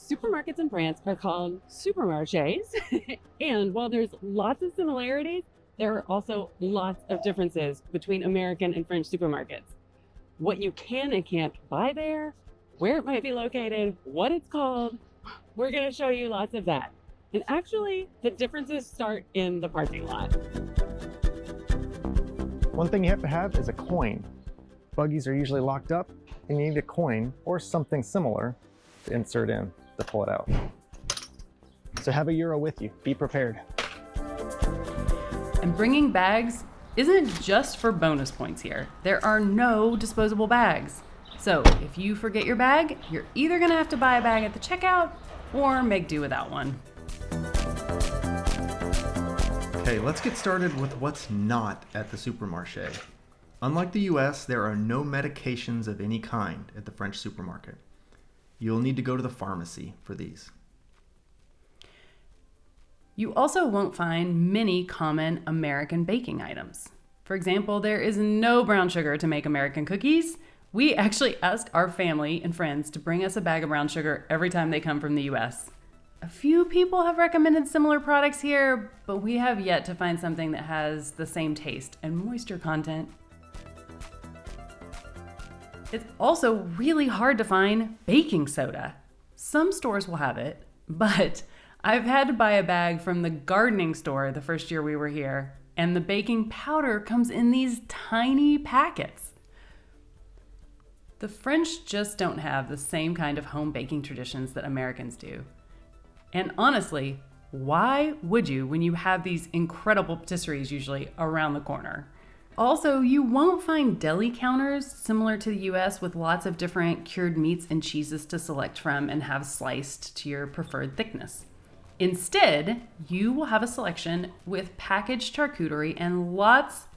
Supermarkets in France are called supermarchés, and while there's lots of similarities, there are also lots of differences between American and French supermarkets. What you can and can't buy there, where it might be located, what it's called, we're going to show you lots of that. And actually, the differences start in the parking lot. One thing you have to have is a coin. Buggies are usually locked up, and you need a coin or something similar to insert in to pull it out. So have a euro with you. Be prepared. And bringing bags isn't just for bonus points here. There are no disposable bags. So if you forget your bag, you're either gonna have to buy a bag at the checkout or make do without one. Okay, let's get started with what's not at the supermarché. Unlike the US, there are no medications of any kind at the French supermarket. You'll need to go to the pharmacy for these. You also won't find many common American baking items. For example, there is no brown sugar to make American cookies. We actually ask our family and friends to bring us a bag of brown sugar every time they come from the US. A few people have recommended similar products here, but we have yet to find something that has the same taste and moisture content. It's also really hard to find baking soda. Some stores will have it, but I've had to buy a bag from the gardening store the first year we were here, and the baking powder comes in these tiny packets. The French just don't have the same kind of home baking traditions that Americans do. And honestly, why would you when you have these incredible patisseries usually around the corner? Also, you won't find deli counters similar to the US with lots of different cured meats and cheeses to select from and have sliced to your preferred thickness. Instead, you will have a selection with packaged charcuterie and lots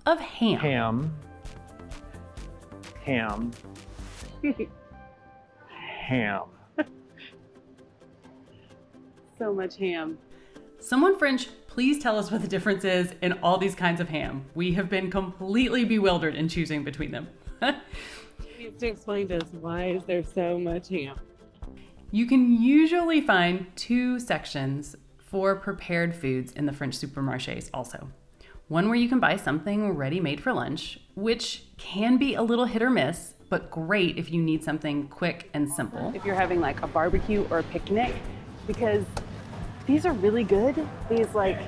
of ham. Ham. So much ham. Someone French, please tell us what the difference is in all these kinds of ham. We have been completely bewildered in choosing between them. You need to explain to us, why is there so much ham? You can usually find two sections for prepared foods in the French supermarchés also. One where you can buy something ready-made for lunch, which can be a little hit or miss, but great if you need something quick and simple. If you're having like a barbecue or a picnic, because these are really good. These like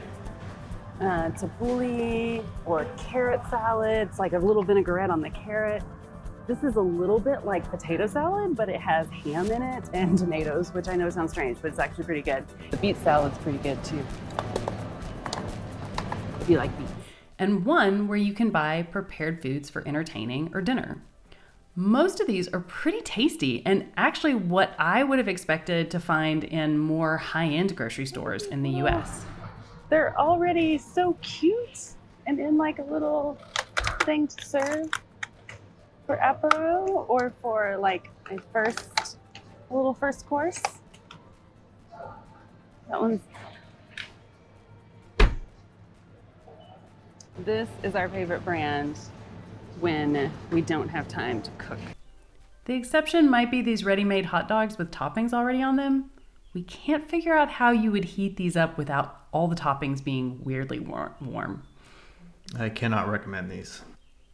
tabbouleh or carrot salads, like a little vinaigrette on the carrot. This is a little bit like potato salad, but it has ham in it and tomatoes, which I know sounds strange, but it's actually pretty good. The beet salad's pretty good too, if you like beets. And one where you can buy prepared foods for entertaining or dinner. Most of these are pretty tasty and actually what I would have expected to find in more high-end grocery stores in the US. They're already so cute and in like a little thing to serve for apéro or for like a little first course. This is our favorite brand when we don't have time to cook. The exception might be these ready-made hot dogs with toppings already on them. We can't figure out how you would heat these up without all the toppings being weirdly warm. I cannot recommend these.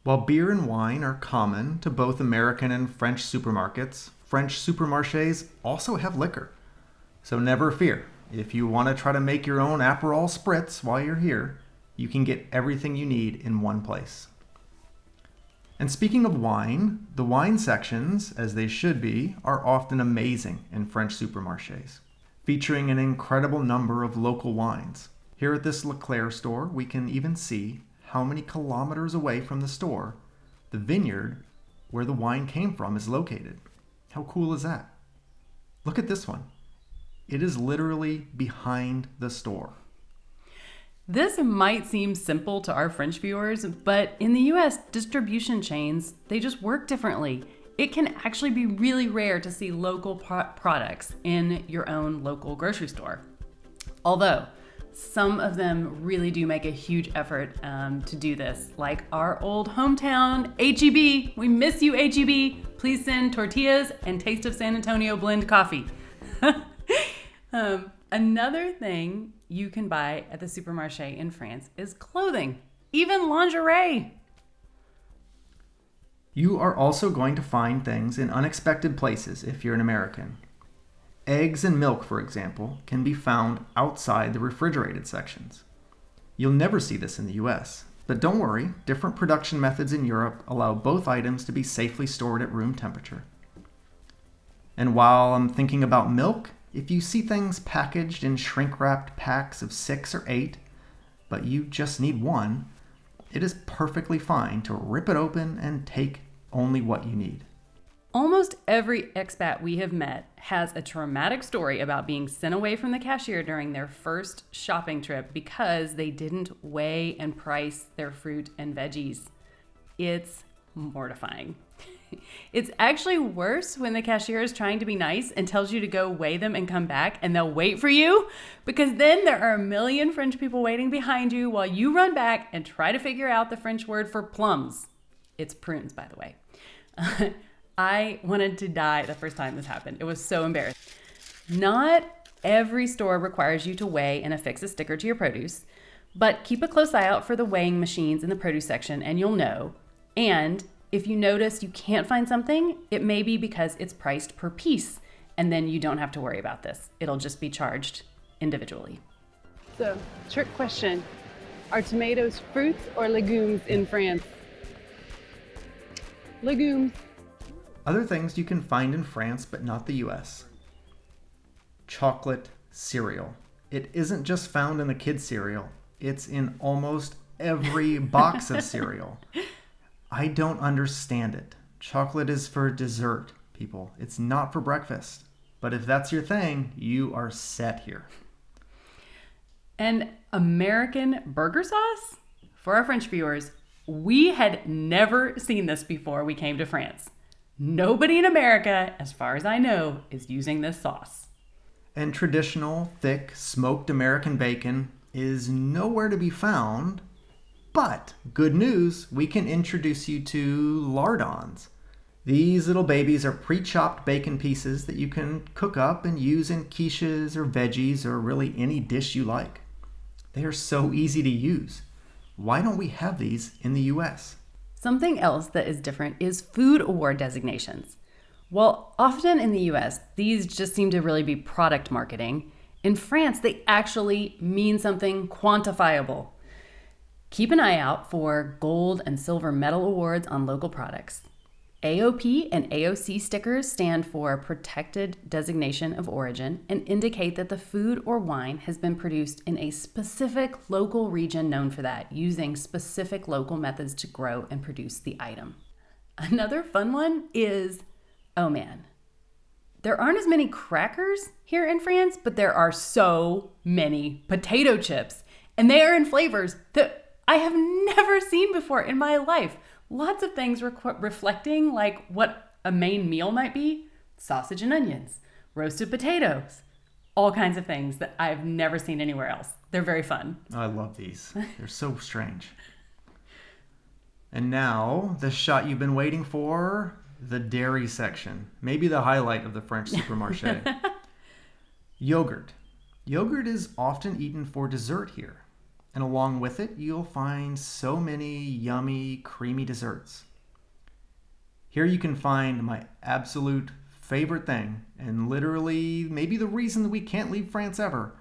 While beer and wine are common to both American and French supermarkets, French supermarchés also have liquor. So never fear. If you want to try to make your own Aperol spritz while you're here, you can get everything you need in one place. And speaking of wine, the wine sections, as they should be, are often amazing in French supermarchés, featuring an incredible number of local wines. Here at this Leclerc store, we can even see how many kilometers away from the store the vineyard where the wine came from is located. How cool is that? Look at this one. It is literally behind the store. This might seem simple to our French viewers, but in the US, distribution chains, they just work differently. It can actually be really rare to see local products in your own local grocery store. Although, some of them really do make a huge effort to do this, like our old hometown, HEB. We miss you, HEB. Please send tortillas and Taste of San Antonio blend coffee. Another thing you can buy at the supermarché in France is clothing, even lingerie. You are also going to find things in unexpected places if you're an American. Eggs and milk, for example, can be found outside the refrigerated sections. You'll never see this in the US, but don't worry, different production methods in Europe allow both items to be safely stored at room temperature. And while I'm thinking about milk, if you see things packaged in shrink-wrapped packs of 6 or 8, but you just need one, it is perfectly fine to rip it open and take only what you need. Almost every expat we have met has a traumatic story about being sent away from the cashier during their first shopping trip because they didn't weigh and price their fruit and veggies. It's mortifying. It's actually worse when the cashier is trying to be nice and tells you to go weigh them and come back, and they'll wait for you, because then there are a million French people waiting behind you while you run back and try to figure out the French word for plums. It's prunes, by the way. I wanted to die the first time this happened. It was so embarrassing. Not every store requires you to weigh and affix a sticker to your produce, but keep a close eye out for the weighing machines in the produce section and you'll know. And if you notice you can't find something, it may be because it's priced per piece, and then you don't have to worry about this. It'll just be charged individually. So, trick question. Are tomatoes fruits or legumes in France? Legumes. Other things you can find in France, but not the US. Chocolate cereal. It isn't just found in the kids' cereal. It's in almost every box of cereal. I don't understand it. Chocolate is for dessert, people. It's not for breakfast. But if that's your thing, you are set here. And American burger sauce? For our French viewers, we had never seen this before we came to France. Nobody in America, as far as I know, is using this sauce. And traditional, thick, smoked American bacon is nowhere to be found. But good news, we can introduce you to lardons. These little babies are pre-chopped bacon pieces that you can cook up and use in quiches or veggies or really any dish you like. They are so easy to use. Why don't we have these in the US? Something else that is different is food award designations. While often in the US, these just seem to really be product marketing, in France, they actually mean something quantifiable. Keep an eye out for gold and silver medal awards on local products. AOP and AOC stickers stand for Protected Designation of Origin and indicate that the food or wine has been produced in a specific local region known for that, using specific local methods to grow and produce the item. Another fun one is, oh man, there aren't as many crackers here in France, but there are so many potato chips, and they are in flavors that I have never seen before in my life. Lots of things reflecting like what a main meal might be. Sausage and onions, roasted potatoes, all kinds of things that I've never seen anywhere else. They're very fun. I love these. They're so strange. And now, the shot you've been waiting for, the dairy section. Maybe the highlight of the French supermarché. Yogurt. Yogurt is often eaten for dessert here. And along with it, you'll find so many yummy, creamy desserts. Here you can find my absolute favorite thing, and literally maybe the reason that we can't leave France ever,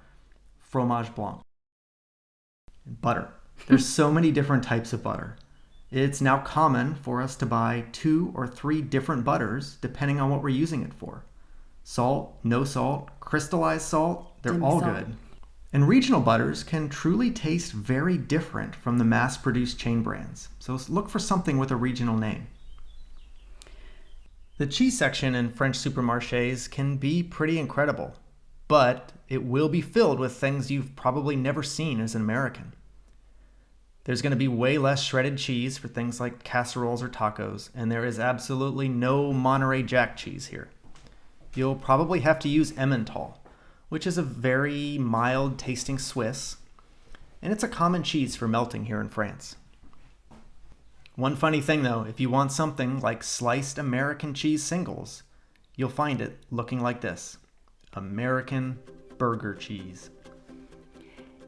fromage blanc. Butter. There's so many different types of butter. It's now common for us to buy 2 or 3 different butters depending on what we're using it for. Salt, no salt, crystallized salt, they're all good. And regional butters can truly taste very different from the mass-produced chain brands. So look for something with a regional name. The cheese section in French supermarchés can be pretty incredible, but it will be filled with things you've probably never seen as an American. There's going to be way less shredded cheese for things like casseroles or tacos, and there is absolutely no Monterey Jack cheese here. You'll probably have to use Emmental, which is a very mild tasting Swiss, and it's a common cheese for melting here in France. One funny thing though, if you want something like sliced American cheese singles, you'll find it looking like this: American burger cheese.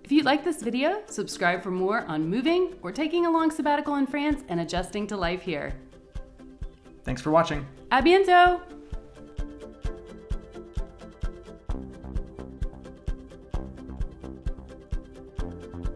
If you like this video, subscribe for more on moving or taking a long sabbatical in France and adjusting to life here. Thanks for watching. A bientôt!